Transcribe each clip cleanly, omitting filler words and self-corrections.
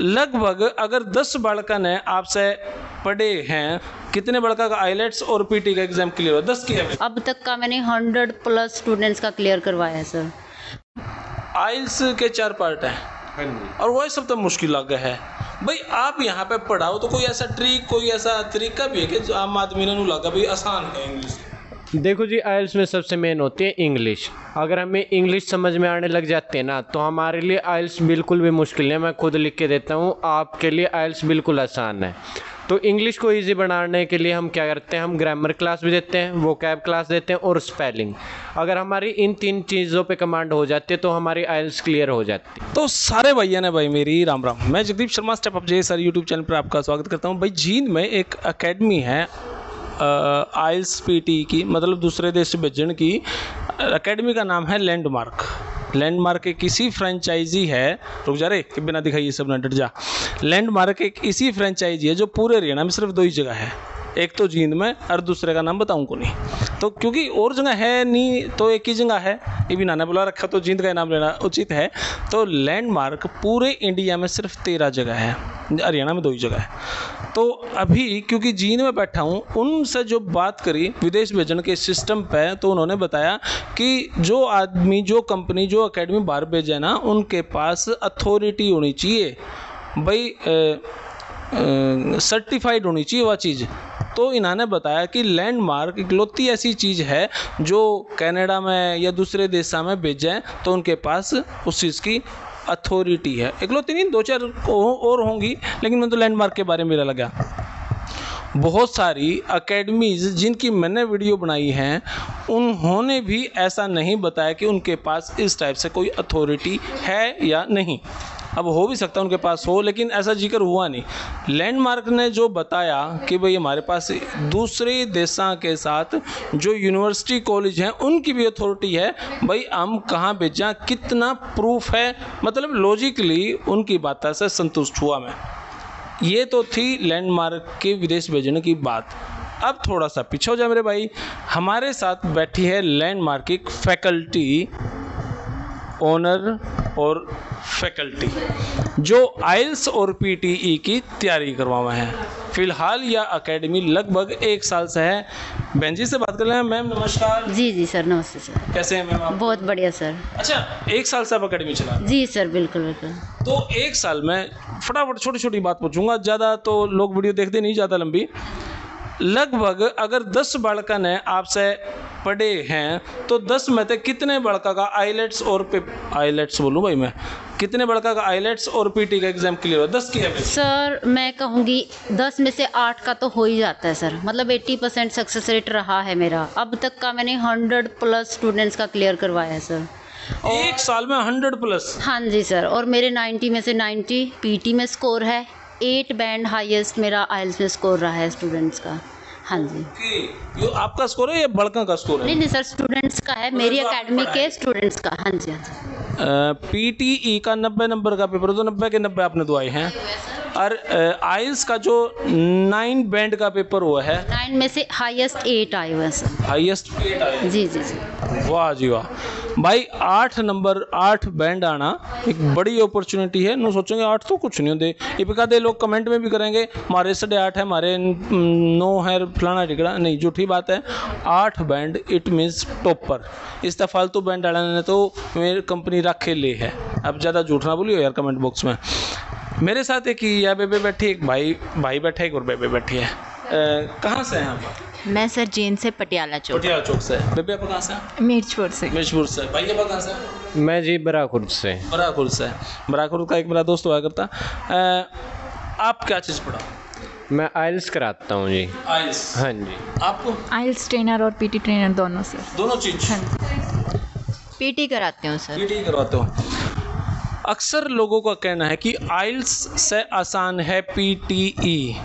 लगभग अगर 10 बालकन है आपसे पढ़े हैं, कितने बड़का का आइलेट्स और पीटी का एग्जाम क्लियर हो? 10 किया है अब तक का मैंने 100+ स्टूडेंट्स का क्लियर करवाया है सर। आइल्स के 4 पार्ट हैं और वही सब तो मुश्किल लगा है भाई। आप यहाँ पे पढ़ाओ तो कोई ऐसा ट्रिक, कोई ऐसा तरीका भी है कि जो आम आदमी ने लगा भाई आसान है इंग्लिश? देखो जी, आइल्स में सबसे मेन होती है इंग्लिश। अगर हमें इंग्लिश समझ में आने लग जाती है ना, तो हमारे लिए आइल्स बिल्कुल भी मुश्किल है। मैं खुद लिख के देता हूँ, आपके लिए आइल्स बिल्कुल आसान है। तो इंग्लिश को इजी बनाने के लिए हम क्या करते हैं, हम ग्रामर क्लास भी देते हैं, वोकैब क्लास देते हैं और स्पेलिंग। अगर हमारी इन 3 चीज़ों पे कमांड हो जाती है तो हमारी आइल्स क्लियर हो जाती है। तो सारे भैया ने भाई मेरी राम राम। मैं जगदीप शर्मा स्टेप अप जे सर यूट्यूब चैनल पर आपका स्वागत करता हूँ। भाई जींद में एक अकेडमी है आइल्स पीटी की, मतलब दूसरे देश से भेजने की अकेडमी का नाम है लैंडमार्क। लैंडमार्क एक इसी फ्रेंचाइजी है, रुक जा रे कि बिना दिखाइए सब न डट जा। लैंडमार्क एक इसी फ्रेंचाइजी है जो पूरे हरियाणा में सिर्फ 2 ही जगह है, एक तो जींद में और दूसरे का नाम बताऊँ को नहीं। तो क्योंकि और जगह है नहीं तो एक ही जगह है, ये भी नाना बुला रखा तो जींद का नाम लेना उचित है। तो लैंडमार्क पूरे इंडिया में सिर्फ 13 जगह है, हरियाणा में 2 ही जगह है। तो अभी क्योंकि जींद में बैठा हूँ, उनसे जो बात करी विदेश भेजने के सिस्टम पे, तो उन्होंने बताया कि जो आदमी, जो कंपनी, जो एकेडमी बाहर भेजे ना, उनके पास अथॉरिटी होनी चाहिए भाई, सर्टिफाइड होनी चाहिए वह चीज़। तो इन्होंने बताया कि लैंडमार्क इकलौती ऐसी चीज़ है जो कनाडा में या दूसरे देशों में भेजें तो उनके पास उस चीज़ की अथॉरिटी है। इकलौती नहीं, 2-4 और होंगी, लेकिन मैं तो लैंडमार्क के बारे में मेरा लगा। बहुत सारी अकेडमीज़ जिनकी मैंने वीडियो बनाई हैं, उन्होंने भी ऐसा नहीं बताया कि उनके पास इस टाइप से कोई अथॉरिटी है या नहीं। अब हो भी सकता है उनके पास हो, लेकिन ऐसा जिक्र हुआ नहीं। लैंडमार्क ने जो बताया कि भाई हमारे पास दूसरे देशों के साथ जो यूनिवर्सिटी कॉलेज हैं उनकी भी अथॉरिटी है, भाई हम कहाँ भेजा, कितना प्रूफ है, मतलब लॉजिकली उनकी बात से संतुष्ट हुआ मैं। ये तो थी लैंडमार्क के विदेश भेजने की बात। अब थोड़ा सा पीछे हो जाए मेरे भाई। हमारे साथ बैठी है लैंडमार्क की फैकल्टी, ओनर और फैकल्टी, जो आइल्स और पीटीई की तैयारी करवा है। फिलहाल यह एकेडमी लगभग 1 साल से है। बहन जी से बात कर रहे हैं। मैम नमस्कार। जी जी सर, नमस्ते सर। कैसे हैं मैम आप? बहुत बढ़िया सर। अच्छा, 1 साल से आप एकेडमी चला? जी सर, बिल्कुल बिल्कुल। तो 1 साल में फटाफट छोटी छोटी बात पूछूंगा, ज़्यादा तो लोग वीडियो देखते नहीं, ज़्यादा लंबी। लगभग अगर 10 बालकन है आपसे पढ़े हैं तो 10 में से कितने बड़का का आइलेट्स और आइलेट्स बोलूँ भाई मैं, कितने बड़का का आइलेट्स और पीटी का एग्जाम क्लियर हो? 10 किया है सर। मैं कहूँगी 10 में से 8 का तो हो ही जाता है सर, मतलब 80% सक्सेस रेट रहा है मेरा। अब तक का मैंने 100+ स्टूडेंट्स का क्लियर करवाया है सर। 1 साल में 100+? हाँ जी सर। और मेरे 90 में से 90 पीटी में स्कोर है, 8 बैंड हाईएस्ट मेरा आइल्स में स्कोर रहा है स्टूडेंट्स का। हाँ जी। ये आपका स्कोर है या बड़का का स्कोर है? नहीं नहीं सर, स्टूडेंट्स का है, मेरी एकेडमी के स्टूडेंट्स का। हाँ जी हाँ जी। पीटीई का 90 नंबर का पेपर, तो 90 के 90 आपने दुआए हैं। और आइल्स का जो 9 बैंड का पेपर हुआ है, 9 में से हाईएस्ट 8 आए हुए हैं सर। हाईएस्ट 8 आए? जी जी जी। वाह जी वाह भाई, 8 नंबर 8 बैंड आना एक बड़ी अपॉर्चुनिटी है। न सोचेंगे 8 तो कुछ नहीं होते, ये भी कहते लोग कमेंट में भी करेंगे हमारे 8.5 है, हमारे 9 है, फलाना टिकड़ा नहीं, झूठी बात है। 8 बैंड इट मीन्स टॉपर। इस तरह फालतू बैंड डालने ने तो मेरी कंपनी रखे ले है। अब ज़्यादा झूठ ना बोलियो यार कमेंट बॉक्स में। मेरे साथ एक या बेबे बैठी, एक भाई बैठा, एक और बेबे बैठी है। कहाँ से हैं आप? मैं सर जींद से पटियाला चौक। पटियाला चौक से। बेबे आप कहाँ से? मिर्चपुर से। मिर्चपुर से। भाई आप कहाँ से? मैं जी बराखुर्द से। बराखुर्द से। बराखुर्द का एक मेरा दोस्त हुआ करता। आप क्या चीज़ पढ़ा? मैं आइल्स कराता हूँ जी। आइल्स? हाँ जी। आपको? आइल्स ट्रेनर और पीटी ट्रेनर दोनों सर। दोनों चीज़? हाँ। पीटी कराते हूँ सर। पीटी करवाते हो। अक्सर लोगों का कहना है कि आइल्स से आसान है पीटीई,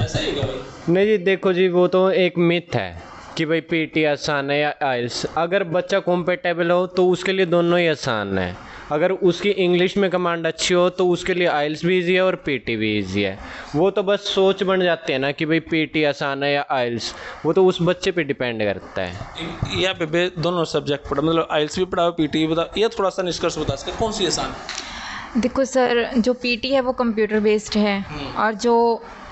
ऐसा ही है भाई? नहीं जी, देखो जी, वो तो एक मिथ है कि भाई पीटी आसान है या आइल्स। अगर बच्चा कॉम्पेटेबल हो तो उसके लिए दोनों ही आसान है। अगर उसकी इंग्लिश में कमांड अच्छी हो तो उसके लिए आइल्स भी ईजी है और पीटी भी ईजी है। वो तो बस सोच बन जाते हैं ना कि भाई पीटी आसान है या आइल्स, वो तो उस बच्चे पे डिपेंड करता है। यहाँ पे दोनों सब्जेक्ट पढ़ा, मतलब आइल्स भी पढ़ा, पीटी भी बता, ये थोड़ा सा निष्कर्ष बता सके कौन सी आसान है? देखो सर, जो पीटी है वो कंप्यूटर बेस्ड है और जो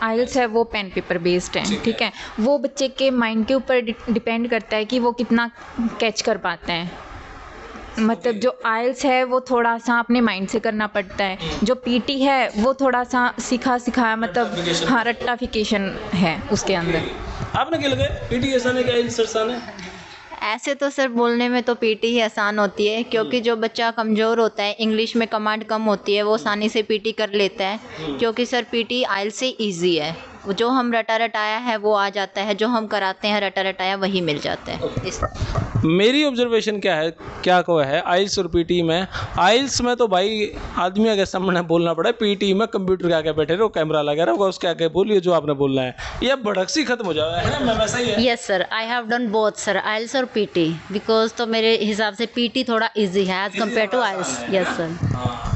आइल्स है वो पेन पेपर बेस्ड है, ठीक है। वो बच्चे के माइंड के ऊपर डिपेंड करता है कि वो कितना कैच कर पाते हैं। मतलब जो आइल्स है वो थोड़ा सा अपने माइंड से करना पड़ता है, जो पीटी है वो थोड़ा सा सिखाया मतलब हाँ रट्टाफिकेशन है उसके अंदर। आपने क्या लगा पीटी आसान है कि आइल्स आसान है? ऐसे तो सर बोलने में तो पीटी ही आसान होती है, क्योंकि जो बच्चा कमज़ोर होता है, इंग्लिश में कमांड कम होती है, वो आसानी से पीटी कर लेता है। क्योंकि सर पीटी आइल्स से इजी है, जो हम रटा रटाया है वो आ जाता है, जो हम कराते हैं रटा रटाया वही मिल जाता है। इस मेरी ऑब्जर्वेशन क्या है, क्या को है आइल्स और पीटी में। आइल्स में तो भाई आदमी के सामने बोलना पड़ा, पीटी में कंप्यूटर के आगे बैठे रहो, कैमरा लगा रहा होगा, उसके आगे बोलिए जो आपने बोलना है, ये भड़क सी खत्म हो जाए है ना, वैसा ही है। Yes sir, I have done both sir, IELTS और पीटी, बिकॉज तो मेरे हिसाब से पीटी थोड़ा इजी है as compare to IELTS. Yes sir.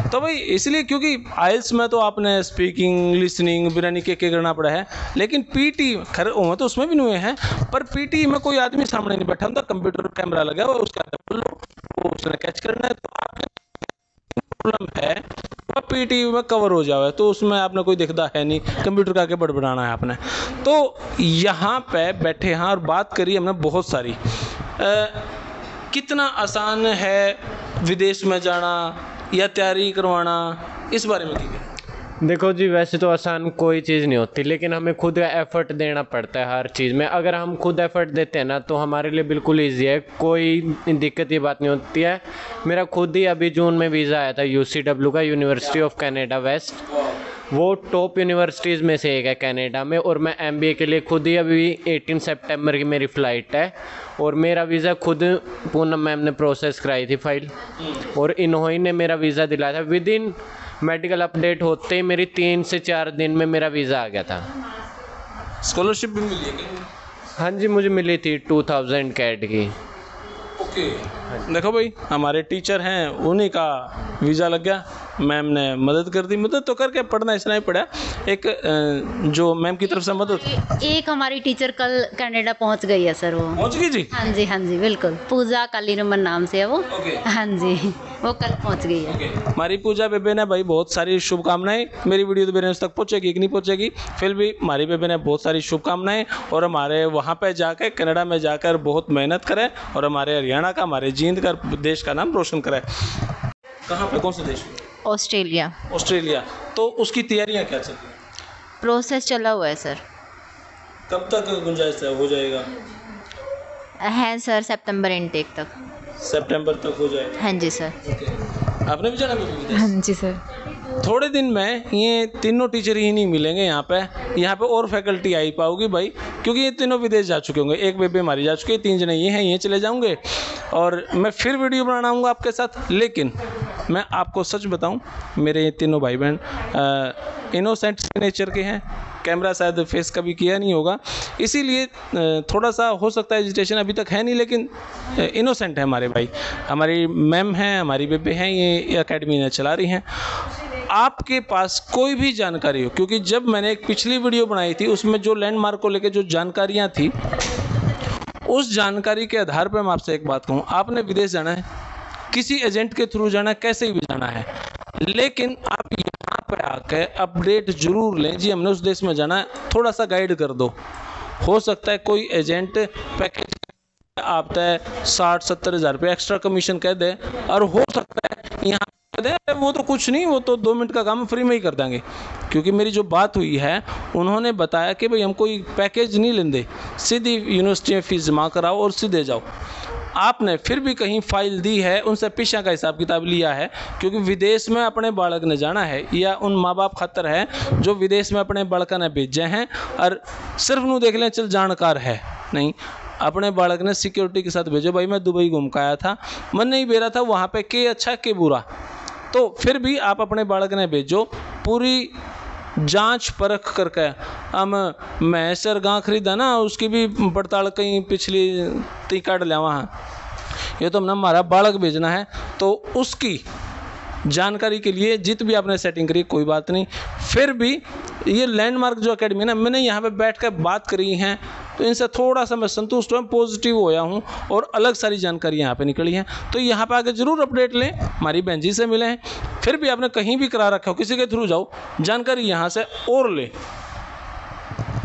तो भाई इसलिए क्योंकि आइल्स में तो आपने स्पीकिंग लिसनिंग बिरानी के करना पड़ा है, लेकिन पीटी खैर तो उसमें भी नहीं है, पर पीटी में कोई आदमी सामने नहीं बैठा, कंप्यूटर कैमरा लगा हुआ, उसके आगे बोलो, वो उसने कैच करना है, तो आपने प्रॉब्लम है वह पीटी में कवर हो जाए, तो उसमें आपने कोई दिखता है नहीं, कंप्यूटर का आगे बड़बड़ाना है आपने। तो यहाँ पे बैठे हैं और बात करी हमने बहुत सारी, कितना आसान है विदेश में जाना या तैयारी करवाना, इस बारे में क्या है? देखो जी, वैसे तो आसान कोई चीज़ नहीं होती, लेकिन हमें खुद का एफर्ट देना पड़ता है हर चीज़ में। अगर हम खुद एफर्ट देते हैं ना तो हमारे लिए बिल्कुल ईजी है, कोई दिक्कत की बात नहीं होती है। मेरा खुद ही अभी जून में वीज़ा आया था UCW का, यूनिवर्सिटी ऑफ कनाडा वेस्ट, वो टॉप यूनिवर्सिटीज़ में से एक है कनाडा में, और मैं MBA के लिए खुद ही अभी 18 सितंबर की मेरी फ़्लाइट है, और मेरा वीज़ा खुद पूनम मैम ने प्रोसेस कराई थी फाइल, और इन्होंने ने मेरा वीज़ा दिलाया था। विद इन मेडिकल अपडेट होते ही मेरी 3 से 4 दिन में मेरा वीज़ा आ गया था। स्कॉलरशिप भी मिली है? हाँ जी, मुझे मिली थी 2000 कैट की। ओके। देखो भाई, हमारे टीचर हैं, उन्हीं का वीज़ा लग गया, मैम ने मदद कर दी, मदद तो करके पढ़ना इतना ही पड़ा, एक जो मैम की तरफ से मदद। एक हमारी टीचर कल कनाडा पहुंच गई है सर, वो पहुंच गई जी? हाँ जी बिल्कुल, पूजा कालीरमन नाम से है वो। हाँ जी, वो कल पहुंच गई है। हमारी पूजा बेबे ने भाई बहुत सारी शुभकामनाएं, मेरी वीडियो तो मेरे तक पहुंचेगी कि नहीं पहुंचेगी, फिर भी हमारी बेबे ने बहुत सारी शुभकामनाएं, और हमारे वहाँ पे जाकर कनाडा में जाकर बहुत मेहनत करें और हमारे हरियाणा का, हमारे जींद का, देश का नाम रोशन करें। कहाँ पे, कौन सा देश? ऑस्ट्रेलिया। ऑस्ट्रेलिया। तो उसकी तैयारियां क्या चल रही हैं? प्रोसेस चला हुआ है सर। कब तक गुंजाइश हो जाएगा? है सर, सितंबर इनटेक तक। सितंबर तक हो जाएगा? हाँ जी सर। आपने भी जाना विदेश? हाँ जी सर। थोड़े दिन में ये तीनों टीचर ही नहीं मिलेंगे यहाँ पे और फैकल्टी आई पाओगी भाई, क्योंकि ये तीनों विदेश जा चुके होंगे, एक बेबे हमारी जा चुकी है, 3 जने ये हैं, ये चले जाऊँगे, और मैं फिर वीडियो बनाना आऊँगा आपके साथ। लेकिन मैं आपको सच बताऊँ, मेरे ये तीनों भाई बहन इनोसेंट नेचर के हैं, कैमरा शायद फेस कभी किया नहीं होगा, इसीलिए थोड़ा सा हो सकता है एजिटेशन अभी तक है नहीं, लेकिन इनोसेंट है हमारे भाई। हमारी मैम हैं, हमारी बेबे हैं, ये एकेडमी ने चला रही हैं। आपके पास कोई भी जानकारी हो, क्योंकि जब मैंने एक पिछली वीडियो बनाई थी उसमें जो लैंडमार्क को लेकर जो जानकारियाँ थी, उस जानकारी के आधार पर मैं आपसे एक बात कहूँ, आपने विदेश जाना है, किसी एजेंट के थ्रू जाना है, कैसे भी जाना है, लेकिन आप यहाँ पे आके अपडेट जरूर लें जी, हमने उस देश में जाना है, थोड़ा सा गाइड कर दो। हो सकता है कोई एजेंट पैकेज आप तय 60-70 हज़ार रुपये एक्स्ट्रा कमीशन कह दे, और हो सकता है यहाँ दे, वो तो कुछ नहीं, वो तो 2 मिनट का काम फ्री में ही कर देंगे। क्योंकि मेरी जो बात हुई है, उन्होंने बताया कि भाई हम कोई पैकेज नहीं लेंगे, सीधी यूनिवर्सिटी में फीस जमा कराओ और सीधे जाओ। आपने फिर भी कहीं फाइल दी है, उनसे पीछा का हिसाब किताब लिया है, क्योंकि विदेश में अपने बालक ने जाना है, या उन माँ बाप खातर है जो विदेश में अपने बालक ने भेजे हैं, और सिर्फ नू देख लें चल जानकार है, नहीं, अपने बालक ने सिक्योरिटी के साथ भेजो। भाई मैं दुबई घूम के आया था, मन नहीं बेरा था वहाँ पे के अच्छा के बुरा, तो फिर भी आप अपने बालक ने भेजो, पूरी जांच परख करके। हम मैं सर गाँ खरीदा ना, उसकी भी पड़ताल कहीं पिछली ती काट लिया वहाँ, ये तो हमने हमारा बालक भेजना है, तो उसकी जानकारी के लिए जित भी आपने सेटिंग करी कोई बात नहीं। फिर भी ये लैंडमार्क जो एकेडमी है ना, मैंने यहाँ पे बैठ कर बात करी हैं, तो इनसे थोड़ा सा मैं संतुष्ट हूँ, पॉजिटिव होया हूँ और अलग सारी जानकारी यहाँ पे निकली हैं। तो यहाँ पे आके ज़रूर अपडेट लें, हमारी बहन जी से मिले हैं। फिर भी आपने कहीं भी करा रखा हो, किसी के थ्रू जाओ, जानकारी यहाँ से और ले।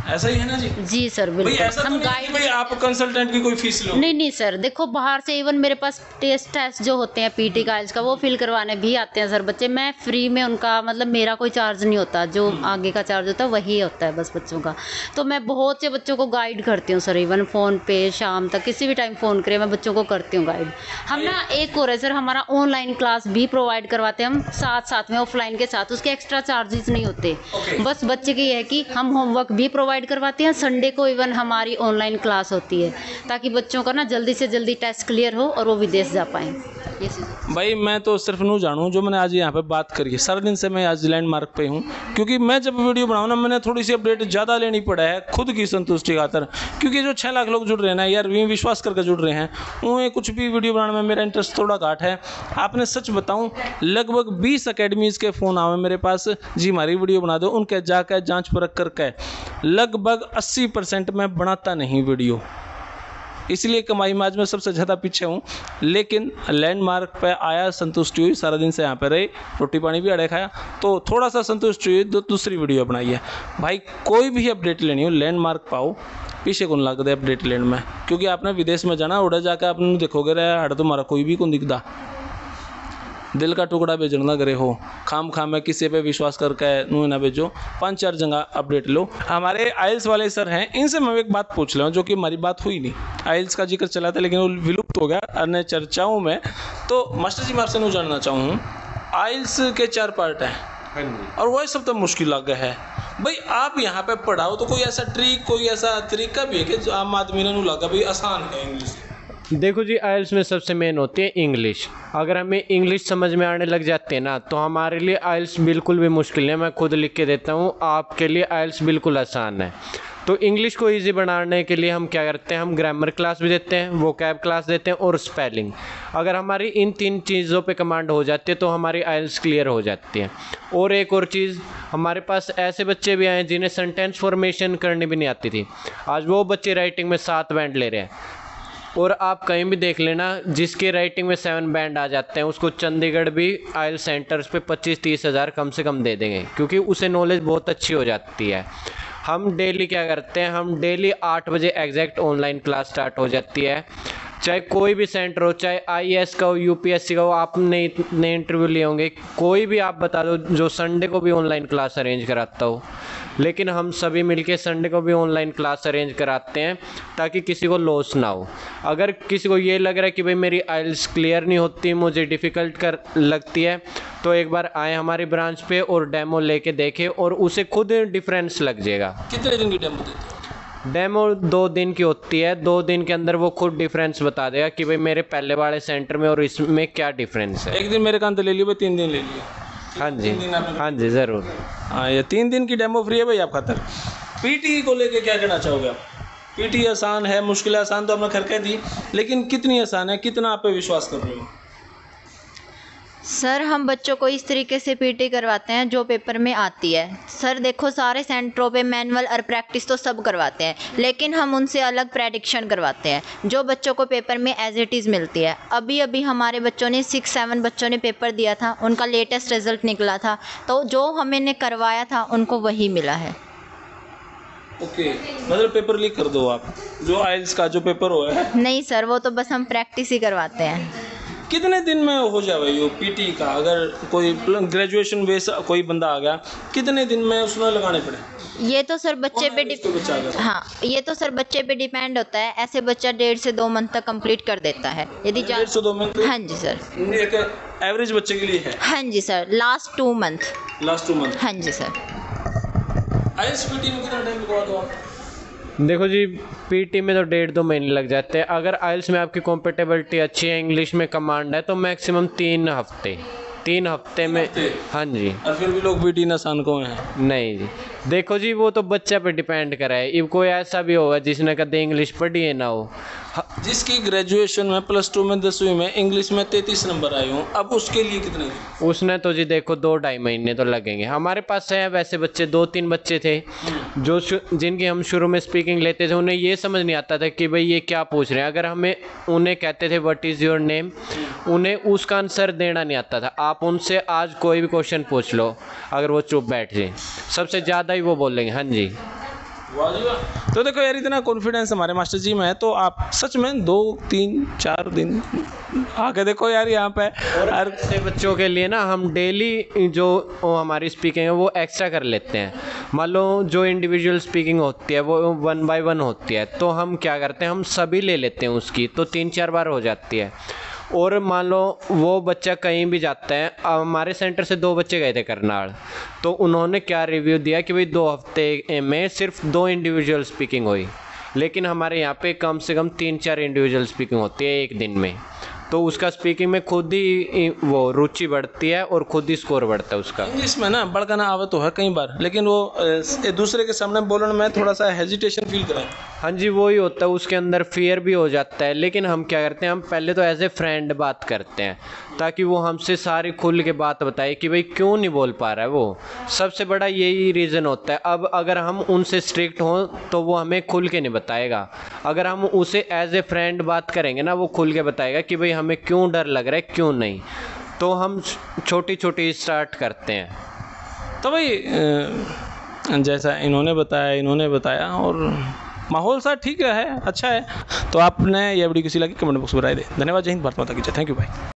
ऐसा ही है ना जी? जी सर बिल्कुल। ऐसा हम तो नहीं कि भाई आप कंसल्टेंट की कोई फीस लो? नहीं सर, देखो बाहर से इवन मेरे पास टेस्ट जो होते हैं पीटी का आइल्स का, वो फिल करवाने भी आते हैं सर बच्चे। मैं फ्री में उनका, मतलब मेरा कोई चार्ज नहीं होता, जो आगे का चार्ज होता है वही होता है बस बच्चों का। तो मैं बहुत से बच्चों को गाइड करती हूँ सर, इवन फ़ोन पे शाम तक किसी भी टाइम फ़ोन करे मैं बच्चों को करती हूँ गाइड। हम ना एक और है सर, हमारा ऑनलाइन क्लास भी प्रोवाइड करवाते हैं हम साथ में ऑफलाइन के साथ, उसके एक्स्ट्रा चार्जेस नहीं होते। बस बच्चे की है कि हम होमवर्क भी प्रोवाइड करवाते हैं, संडे को इवन हमारी ऑनलाइन क्लास होती है, ताकि बच्चों का ना जल्दी से जल्दी टेस्ट क्लियर हो और वो विदेश जा पाएँ। भाई मैं तो सिर्फ नू जानूँ जो मैंने आज यहाँ पे बात करी है, सारा दिन से मैं आज लैंडमार्क पे हूँ, क्योंकि मैं जब वीडियो बनाऊँ ना, मैंने थोड़ी सी अपडेट ज़्यादा लेनी पड़ा है खुद की संतुष्टि खातर, क्योंकि जो 6 लाख लोग जुड़ रहे हैं ना यार, वे विश्वास करके जुड़ रहे हैं, उन्हें कुछ भी वीडियो बनाने में मेरा इंटरेस्ट थोड़ा घाट है। आपने सच बताऊँ, लगभग 20 अकेडमीज़ के फ़ोन आवे मेरे पास, जी हमारी वीडियो बना दो, उनके जाकर जाँच परख करके लगभग 80% मैं बनाता नहीं वीडियो, इसलिए कमाई में आज मैं सबसे ज़्यादा पीछे हूँ। लेकिन लैंडमार्क पे आया, संतुष्टि हुई, सारा दिन से यहाँ पे रहे, रोटी पानी भी अड़े खाया, तो थोड़ा सा संतुष्टि हुई, दूसरी वीडियो बनाई है। भाई कोई भी अपडेट लेनी हो लैंडमार्क पाओ, पीछे कौन लगता है अपडेट लेने में, क्योंकि आपने विदेश में जाना, उड़े जाकर आपने देखोगे रे हड़ तुम्हारा कोई भी कौन दिखता, दिल का टुकड़ा भेजना ना करे हो, खाम में किसी पे विश्वास करके नू ना भेजो, 5-4 जगह अपडेट लो। हमारे आइल्स वाले सर हैं, इनसे मैं एक बात पूछ रहा हूँ, जो कि हमारी बात हुई नहीं, आइल्स का जिक्र चला था लेकिन वो विलुप्त हो गया अन्य चर्चाओं में। तो मास्टर जी मैं आपसे नू जानना चाहूँ, आइल्स के 4 पार्ट हैं और वही सब तो मुश्किल लगा है। भाई आप यहाँ पे पढ़ाओ तो कोई ऐसा ट्रिक, कोई ऐसा तरीका भी है कि जो आम आदमी ने नू लगा भाई आसान है इंग्लिश? देखो जी, आइल्स में सबसे मेन होती है इंग्लिश। अगर हमें इंग्लिश समझ में आने लग जाते हैं ना, तो हमारे लिए आइल्स बिल्कुल भी मुश्किल है। मैं खुद लिख के देता हूँ, आपके लिए आइल्स बिल्कुल आसान है। तो इंग्लिश को इजी बनाने के लिए हम क्या करते हैं, हम ग्रामर क्लास भी देते हैं, वोकैब क्लास देते हैं और स्पेलिंग। अगर हमारी इन 3 चीज़ों पे कमांड हो जाती है तो हमारी आइल्स क्लियर हो जाती है। और एक और चीज़, हमारे पास ऐसे बच्चे भी आए जिन्हें सेंटेंस फॉर्मेशन करनी भी नहीं आती थी, आज वो बच्चे राइटिंग में 7 बैंड ले रहे हैं। और आप कहीं भी देख लेना, जिसके राइटिंग में 7 बैंड आ जाते हैं, उसको चंडीगढ़ भी आइल सेंटर्स पे 25-30 हज़ार कम से कम दे देंगे, क्योंकि उसे नॉलेज बहुत अच्छी हो जाती है। हम डेली क्या करते हैं, हम डेली 8 बजे एग्जैक्ट ऑनलाइन क्लास स्टार्ट हो जाती है। चाहे कोई भी सेंटर हो, चाहे IAS का हो, UPSC का हो, आप नए इंटरव्यू लिए होंगे, कोई भी आप बता दो जो संडे को भी ऑनलाइन क्लास अरेंज कराता हो। लेकिन हम सभी मिलके संडे को भी ऑनलाइन क्लास अरेंज कराते हैं ताकि किसी को लॉस ना हो। अगर किसी को ये लग रहा है कि भाई मेरी आइल्स क्लियर नहीं होती, मुझे डिफ़िकल्ट लगती है, तो एक बार आए हमारी ब्रांच पे और डेमो लेके देखें और उसे खुद डिफरेंस लग जाएगा। कितने दिन की डेमो देते हैं? डेमो 2 दिन की होती है, 2 दिन के अंदर वो खुद डिफरेंस बता देगा कि भाई मेरे पहले वाले सेंटर में और इसमें क्या डिफरेंस है। एक दिन मेरे कान से ले लियो भाई, 3 दिन ले लियो। हाँ जी, हाँ जी ज़रूर। हाँ, ये 3 दिन की डेमो फ्री है भाई आप खातर। पीटी को लेके क्या कहना चाहोगे आप? पीटी आसान है, मुश्किल है? आसान तो आपने खैर कह दी, लेकिन कितनी आसान है, कितना आप पे विश्वास कर रहे हो? सर हम बच्चों को इस तरीके से पीटी करवाते हैं जो पेपर में आती है। सर देखो, सारे सेंटरों पे मैनुअल और प्रैक्टिस तो सब करवाते हैं, लेकिन हम उनसे अलग प्रेडिक्शन करवाते हैं जो बच्चों को पेपर में एज इट इज़ मिलती है। अभी हमारे बच्चों ने 6-7 बच्चों ने पेपर दिया था, उनका लेटेस्ट रिजल्ट निकला था, तो जो हमने करवाया था उनको वही मिला है। ओके, मतलब पेपर लीक कर दो आप, जो आइल्स का जो पेपर हुआ है? नहीं सर, वो तो बस हम प्रैक्टिस ही करवाते हैं। कितने दिन में हो जाए ये पीटी का? अगर कोई ग्रेजुएशन बेस कोई बंदा आ गया, कितने दिन में उसमें लगाने पड़े? ये तो सर बच्चे पे हाँ, ये तो सर बच्चे पे डिपेंड होता है। ऐसे बच्चा 1.5 से 2 मंथ तक कंप्लीट कर देता है। यदि 1.5 से 2 मंथ? हाँ जी सर, एक एवरेज बच्चे के लिए है। हाँ जी sir, last 2 month. Last 2 month? हाँ जी सर। आइल्स पीटी में कितना टाइम लगवा दो आप? देखो जी, पीटी में तो 1.5-2 महीने लग जाते हैं। अगर आइल्स में आपकी कॉम्पेटेबिलिटी अच्छी है, इंग्लिश में कमांड है, तो मैक्सिमम 3 हफ्ते में। हाँ जी। और फिर भी लोग पीटी आसान को हैं? नहीं जी, देखो जी, वो तो बच्चे पे डिपेंड करा है। अब कोई ऐसा भी होगा जिसने कदे इंग्लिश पढ़ी है ना हो, जिसकी ग्रेजुएशन में +2 में 10वीं में इंग्लिश में 33 नंबर आए हों, अब उसके लिए कितने? उसने तो जी देखो 2-2.5 महीने तो लगेंगे। हमारे पास है वैसे बच्चे, 2-3 बच्चे थे जो जिनकी हम शुरू में स्पीकिंग लेते थे, उन्हें ये समझ नहीं आता था कि भाई ये क्या पूछ रहे हैं। अगर हमें उन्हें कहते थे व्हाट इज़ योर नेम, उन्हें उसका आंसर देना नहीं आता था। आप उनसे आज कोई भी क्वेश्चन पूछ लो, अगर वो चुप बैठ जाए, सबसे ज़्यादा ही वो बोलेंगे हाँ जी। वाह जी वाह। तो देखो यार, इतना कॉन्फिडेंस हमारे मास्टर जी में है, तो आप सच में 2-3-4 दिन आके देखो यार यहाँ पे। और ऐसे बच्चों के लिए ना हम डेली जो हमारी स्पीकिंग है वो एक्स्ट्रा कर लेते हैं। मान लो जो इंडिविजुअल स्पीकिंग होती है वो 1 by 1 होती है, तो हम क्या करते हैं, हम सभी ले लेते हैं उसकी, तो 3-4 बार हो जाती है। और मान लो वो बच्चा कहीं भी जाता है, हमारे सेंटर से 2 बच्चे गए थे करनाल, तो उन्होंने क्या रिव्यू दिया कि भाई 2 हफ्ते में सिर्फ 2 इंडिविजुअल स्पीकिंग हुई, लेकिन हमारे यहाँ पे कम से कम 3-4 इंडिविजुअल स्पीकिंग होती है एक दिन में। तो उसका स्पीकिंग में खुद ही वो रुचि बढ़ती है और खुद ही स्कोर बढ़ता है उसका। इंग्लिश में ना बड़काना आवे तो है कई बार, लेकिन वो एक दूसरे के सामने बोलने में थोड़ा सा हेजिटेशन फील करें। हाँ जी, वही होता है, उसके अंदर फियर भी हो जाता है। लेकिन हम क्या करते हैं, हम पहले तो एज ए फ्रेंड बात करते हैं, ताकि वो हमसे सारी खुल के बात बताए कि भाई क्यों नहीं बोल पा रहा है वो। सबसे बड़ा यही रीज़न होता है। अब अगर हम उनसे स्ट्रिक्ट हों तो वो हमें खुल के नहीं बताएगा। अगर हम उसे एज ए फ्रेंड बात करेंगे ना, वो खुल के बताएगा कि भाई हमें क्यों डर लग रहा है, क्यों नहीं। तो हम छोटी छोटी स्टार्ट करते हैं। तो भाई जैसा इन्होंने बताया और माहौल सा ठीक है, अच्छा है। तो आपने यह वीडियो किसी लगी कमेंट बॉक्स में राय दे। धन्यवाद। जय हिंद, भारत माता की जय। थैंक यू भाई।